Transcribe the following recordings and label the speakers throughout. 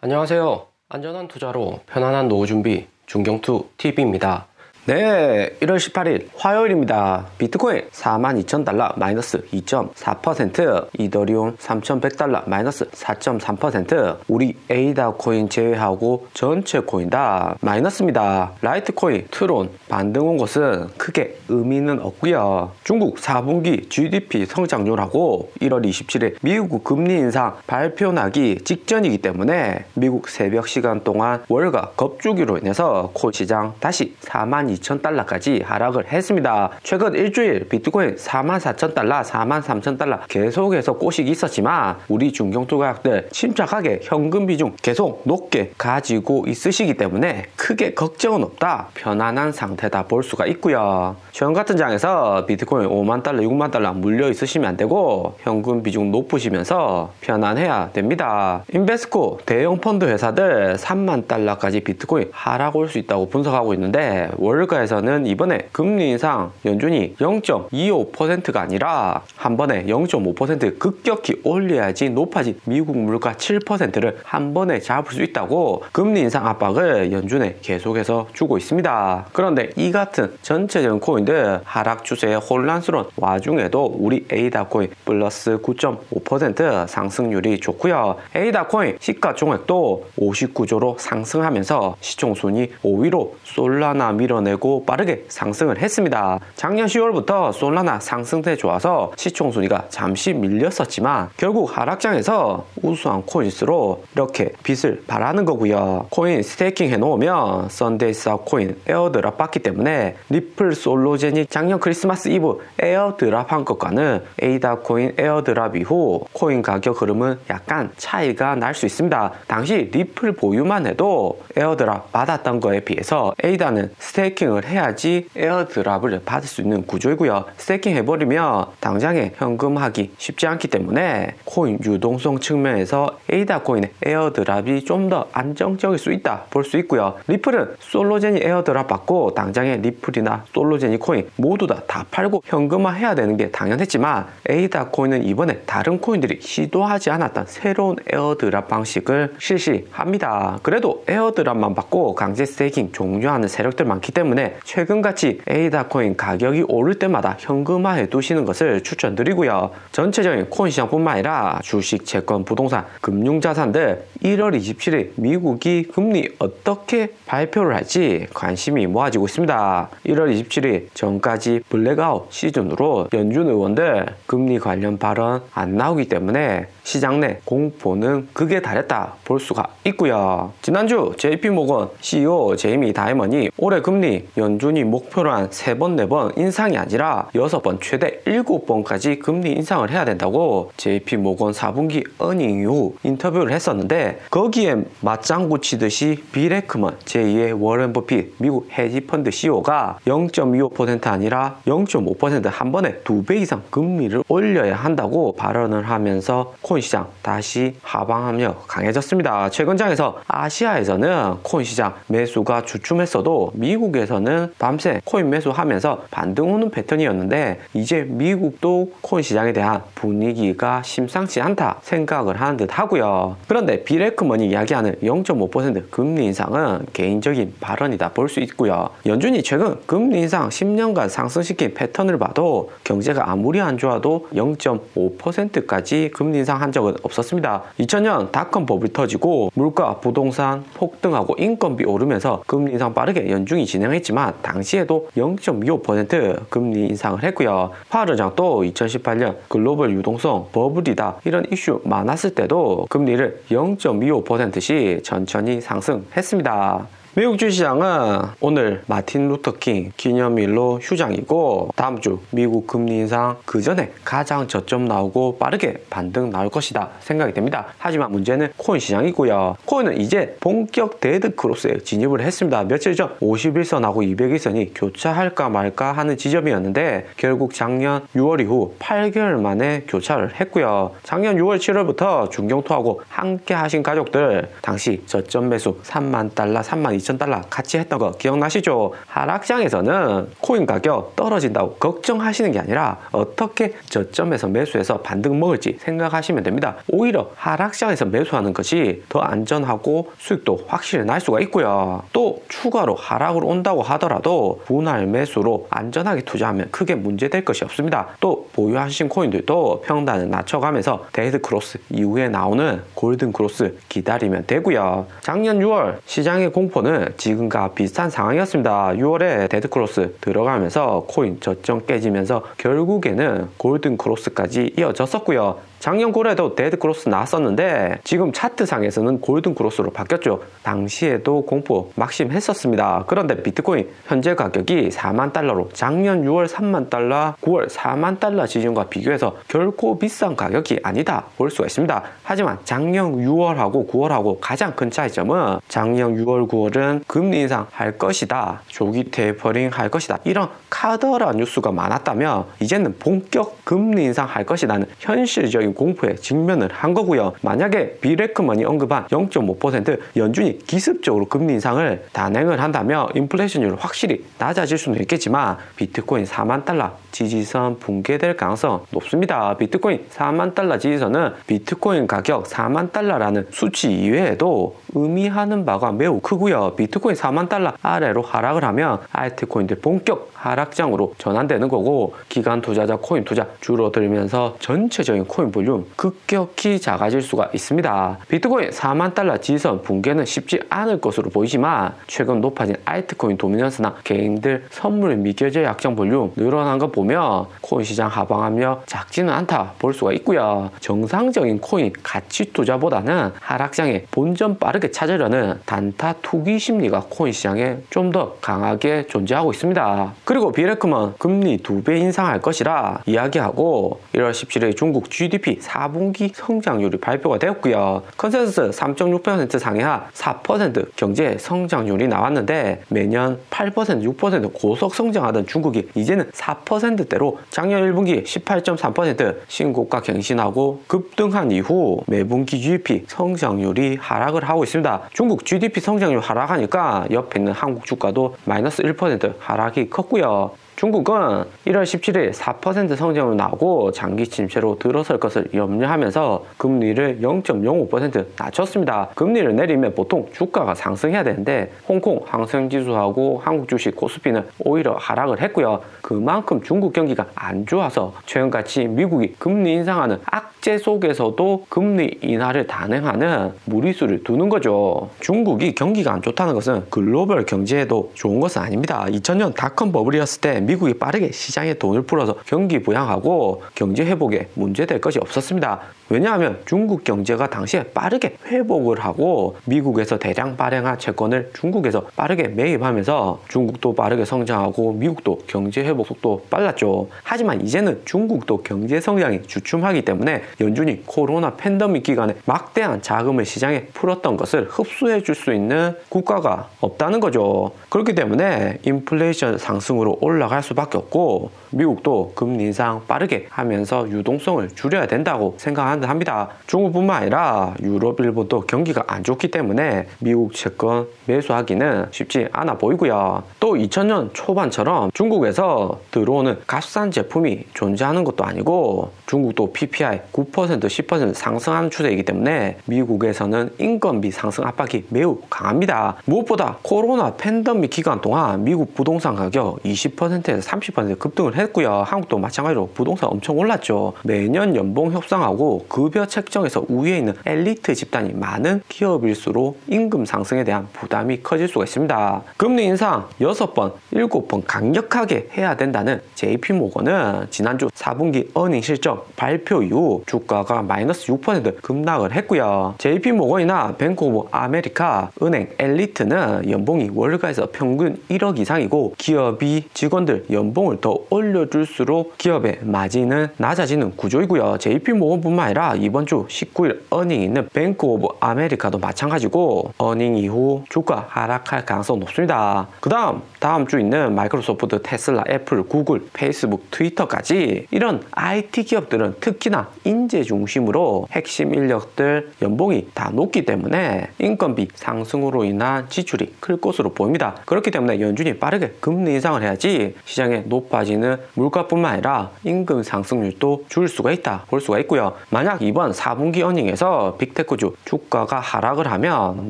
Speaker 1: 안녕하세요. 안전한 투자로 편안한 노후 준비 중경투TV입니다. 네, 1월 18일 화요일입니다. 비트코인 42,000달러 마이너스 2.4%, 이더리움 3,100달러 마이너스 4.3%, 우리 에이다 코인 제외하고 전체 코인 다 마이너스입니다. 라이트코인, 트론 반등 온 것은 크게 의미는 없고요. 중국 4분기 GDP 성장률하고 1월 27일 미국 금리 인상 발표 나기 직전이기 때문에 미국 새벽 시간 동안 월가 겁주기로 인해서 코인 시장 다시 42,000달러까지 하락을 했습니다. 최근 일주일 비트코인 44,000달러, 43,000달러 계속해서 꼬식이 있었지만 우리 중경투자학들 침착하게 현금 비중 계속 높게 가지고 있으시기 때문에 크게 걱정은 없다. 편안한 상태다 볼 수가 있고요. 지금 같은 장에서 비트코인 5만 달러, 6만 달러 물려 있으시면 안 되고 현금 비중 높으시면서 편안해야 됩니다. 인베스코 대형 펀드 회사들 3만 달러까지 비트코인 하락 올 수 있다고 분석하고 있는데 월가에서는 이번에 금리 인상 연준이 0.25%가 아니라 한 번에 0.5% 급격히 올려야지 높아진 미국 물가 7%를 한 번에 잡을 수 있다고 금리 인상 압박을 연준에 계속해서 주고 있습니다. 그런데 이 같은 전체적인 코인들 하락 추세에 혼란스러운 와중에도 우리 에이다 코인 플러스 9.5% 상승률이 좋고요. 에이다 코인 시가총액도 59조로 상승하면서 시총순위 5위로 솔라나 밀어내고 빠르게 상승을 했습니다. 작년 10월부터 솔라나 상승세 좋아서 시총순위가 잠시 밀렸었지만 결국 하락장에서 우수한 코인수로 이렇게 빛을 발하는 거고요. 코인 스테이킹 해놓으면 썬데이스 코인 에어드랍 받기 때문에 리플 솔로제니 작년 크리스마스 이브 에어드랍 한 것과는 에이다 코인 에어드랍 이후 코인 가격 흐름은 약간 차이가 날 수 있습니다. 당시 리플 보유만 해도 에어드랍 받았던 거에 비해서 에이다는 스테이킹을 해야지 에어드랍을 받을 수 있는 구조이고요. 스테이킹 해버리면 당장에 현금하기 쉽지 않기 때문에 코인 유동성 측면에서 에이다 코인의 에어드랍이 좀 더 안정적일 수 있다 볼 수 있고요. 리플은 솔로제니 에어드랍 받고 당장에 리플이나 솔로제니 코인 모두 다 팔고 현금화 해야 되는 게 당연했지만 에이다 코인은 이번에 다른 코인들이 시도하지 않았던 새로운 에어드랍 방식을 실시합니다. 그래도 에어드랍만 받고 강제 스테이킹 종료하는 세력들 많기 때문에 최근같이 에이다 코인 가격이 오를 때마다 현금화해 두시는 것을 추천드리고요. 전체적인 코인 시장뿐만 아니라 주식, 채권, 부동산, 금융자산들 1월 27일 미국이 금리 어떻게 발표를 할지 관심이 모아지고 있습니다. 1월 27일 전까지 블랙아웃 시즌으로 연준 의원들 금리 관련 발언 안 나오기 때문에 시장 내 공포는 극에 달했다 볼 수가 있고요. 지난주 JP모건 CEO 제이미 다이먼이 올해 금리 연준이 목표로 한 3번, 4번 인상이 아니라 6번, 최대 7번까지 금리 인상을 해야 된다고 JP모건 4분기 어닝 이후 인터뷰를 했었는데 거기에 맞장구 치듯이 빌 에크먼 제2의 워렌 버핏 미국 헤지펀드 CEO가 0.25% 아니라 0.5% 한 번에 2배 이상 금리를 올려야 한다고 발언을 하면서 코인 시장 다시 하방하며 강해졌습니다. 최근 장에서 아시아에서는 코인 시장 매수가 주춤했어도 미국에서는 밤새 코인 매수하면서 반등 오는 패턴이었는데 이제 미국도 코인 시장에 대한 분위기가 심상치 않다 생각을 하는 듯 하고요. 그런데 빌 에크먼이 이야기하는 0.5% 금리 인상은 개인적인 발언이다 볼 수 있고요. 연준이 최근 금리 인상 10년간 상승시킨 패턴을 봐도 경제가 아무리 안 좋아도 0.5%까지 금리 인상한 적은 없었습니다. 2000년 닷컴 버블이 터지고 물가, 부동산 폭등하고 인건비 오르면서 금리 인상 빠르게 연준이 진행했지만 당시에도 0.25% 금리 인상을 했고요. 파월 의장도 2018년 글로벌 유동성 버블이다 이런 이슈 많았을 때도 금리를 0.25%씩 천천히 상승했습니다. 미국 주시장은 오늘 마틴 루터킹 기념일로 휴장이고 다음 주 미국 금리 인상 그 전에 가장 저점 나오고 빠르게 반등 나올 것이다 생각이 됩니다. 하지만 문제는 코인 시장이고요. 코인은 이제 본격 데드 크로스에 진입을 했습니다. 며칠 전 51선하고 200일선이 교차할까 말까 하는 지점이었는데 결국 작년 6월 이후 8개월 만에 교차를 했고요. 작년 6월 7월부터 중경투하고 함께 하신 가족들 당시 저점 매수 3만 달러, 3만 42,000달러 같이 했던 거 기억나시죠? 하락장에서는 코인 가격 떨어진다고 걱정하시는 게 아니라 어떻게 저점에서 매수해서 반등 먹을지 생각하시면 됩니다. 오히려 하락장에서 매수하는 것이 더 안전하고 수익도 확실히 날 수가 있고요. 또 추가로 하락을 온다고 하더라도 분할 매수로 안전하게 투자하면 크게 문제될 것이 없습니다. 또 보유하신 코인들도 평단을 낮춰가면서 데드 크로스 이후에 나오는 골든 크로스 기다리면 되고요. 작년 6월 시장의 공포는 지금과 비슷한 상황이었습니다. 6월에 데드 크로스 들어가면서 코인 저점 깨지면서 결국에는 골든 크로스까지 이어졌었고요. 작년 9월에도 데드 크로스 나왔었는데 지금 차트상에서는 골든 크로스로 바뀌었죠. 당시에도 공포 막심했었습니다. 그런데 비트코인 현재 가격이 4만 달러로 작년 6월 3만 달러, 9월 4만 달러 지점과 비교해서 결코 비싼 가격이 아니다 볼 수가 있습니다. 하지만 작년 6월하고 9월하고 가장 큰 차이점은 작년 6월, 9월은 금리 인상 할 것이다, 조기 테이퍼링 할 것이다, 이런 카더라 뉴스가 많았다면 이제는 본격 금리 인상 할 것이라는 현실적인 공포에 직면을 한 거고요. 만약에 비레크먼이 언급한 0.5% 연준이 기습적으로 금리 인상을 단행을 한다면 인플레이션율은 확실히 낮아질 수는 있겠지만 비트코인 4만 달러 지지선 붕괴될 가능성 높습니다. 비트코인 4만 달러 지지선은 비트코인 가격 4만 달러라는 수치 이외에도 의미하는 바가 매우 크고요. 비트코인 4만 달러 아래로 하락을 하면 알트코인들 본격 하락장으로 전환되는 거고 기관 투자자 코인 투자 줄어들면서 전체적인 코인 볼륨 급격히 작아질 수가 있습니다. 비트코인 4만 달러 지지선 붕괴는 쉽지 않을 것으로 보이지만 최근 높아진 알트코인 도미넌스나 개인들 선물 미결제 약정 볼륨 늘어난 거 보면 코인 시장 하방하며 작지는 않다 볼 수가 있고요. 정상적인 코인 가치 투자보다는 하락장에 본전 빠르게 찾으려는 단타 투기 심리가 코인 시장에 좀 더 강하게 존재하고 있습니다. 그리고 비레크먼 금리 2배 인상할 것이라 이야기하고 1월 17일 중국 GDP 4분기 성장률이 발표가 되었고요. 컨센서스 3.6% 상회하 4% 경제 성장률이 나왔는데 매년 8%, 6% 고속 성장하던 중국이 이제는 4%대로 작년 1분기 18.3% 신고가 갱신하고 급등한 이후 매분기 GDP 성장률이 하락을 하고 있습니다. 중국 GDP 성장률 하락하니까 옆에 있는 한국 주가도 마이너스 1% 하락이 컸고요. 중국은 1월 17일 4% 성장으로 나오고 장기 침체로 들어설 것을 염려하면서 금리를 0.05% 낮췄습니다. 금리를 내리면 보통 주가가 상승해야 되는데 홍콩 항생지수하고 한국 주식 코스피는 오히려 하락을 했고요. 그만큼 중국 경기가 안 좋아서 최근같이 미국이 금리 인상하는 악재 속에서도 금리 인하를 단행하는 무리수를 두는 거죠. 중국이 경기가 안 좋다는 것은 글로벌 경제에도 좋은 것은 아닙니다. 2000년 닷컴 버블이었을 때 미국이 빠르게 시장에 돈을 풀어서 경기 부양하고 경제 회복에 문제될 것이 없었습니다. 왜냐하면 중국 경제가 당시에 빠르게 회복을 하고 미국에서 대량 발행한 채권을 중국에서 빠르게 매입하면서 중국도 빠르게 성장하고 미국도 경제 회복 속도 빨랐죠. 하지만 이제는 중국도 경제 성장이 주춤하기 때문에 연준이 코로나 팬데믹 기간에 막대한 자금을 시장에 풀었던 것을 흡수해 줄 수 있는 국가가 없다는 거죠. 그렇기 때문에 인플레이션 상승으로 올라갈 수밖에 없고 미국도 금리 인상 빠르게 하면서 유동성을 줄여야 된다고 생각한다 합니다. 중국뿐만 아니라 유럽, 일본도 경기가 안 좋기 때문에 미국 채권 매수하기는 쉽지 않아 보이고요. 또 2000년 초반처럼 중국에서 들어오는 값싼 제품이 존재하는 것도 아니고 중국도 PPI 9%, 10% 상승하는 추세이기 때문에 미국에서는 인건비 상승 압박이 매우 강합니다. 무엇보다 코로나 팬데믹 기간 동안 미국 부동산 가격 20%에서 30% 급등을 했고요. 한국도 마찬가지로 부동산 엄청 올랐죠. 매년 연봉 협상하고 급여 책정에서 우위에 있는 엘리트 집단이 많은 기업일수록 임금 상승에 대한 부담이 커질 수가 있습니다. 금리 인상 6번, 7번 강력하게 해야 된다는 JP모건은 지난주 4분기 어닝 실적 발표 이후 주가가 마이너스 6% 급락을 했고요. JP모건이나 뱅크 오브 아메리카, 은행, 엘리트는 연봉이 월가에서 평균 1억 이상이고 기업이 직원들 연봉을 더 올려 올려줄수록 기업의 마진은 낮아지는 구조이고요. JP모건뿐만 아니라 이번 주 19일 어닝이 있는 뱅크 오브 아메리카도 마찬가지고 어닝 이후 주가 하락할 가능성이 높습니다. 그 다음 주 있는 마이크로소프트, 테슬라, 애플, 구글, 페이스북, 트위터까지 이런 IT 기업들은 특히나 인재 중심으로 핵심 인력들 연봉이 다 높기 때문에 인건비 상승으로 인한 지출이 클 것으로 보입니다. 그렇기 때문에 연준이 빠르게 금리 인상을 해야지 시장에 높아지는 물가뿐만 아니라 임금 상승률도 줄 수가 있다 볼 수가 있고요. 만약 이번 4분기 어닝에서 빅테크주 주가가 하락을 하면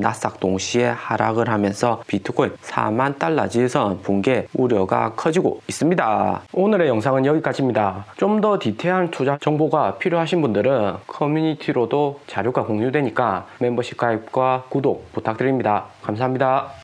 Speaker 1: 나스닥 동시에 하락을 하면서 비트코인 4만 달러 지선 붕괴 우려가 커지고 있습니다. 오늘의 영상은 여기까지입니다. 좀 더 디테일한 투자 정보가 필요하신 분들은 커뮤니티로도 자료가 공유되니까 멤버십 가입과 구독 부탁드립니다. 감사합니다.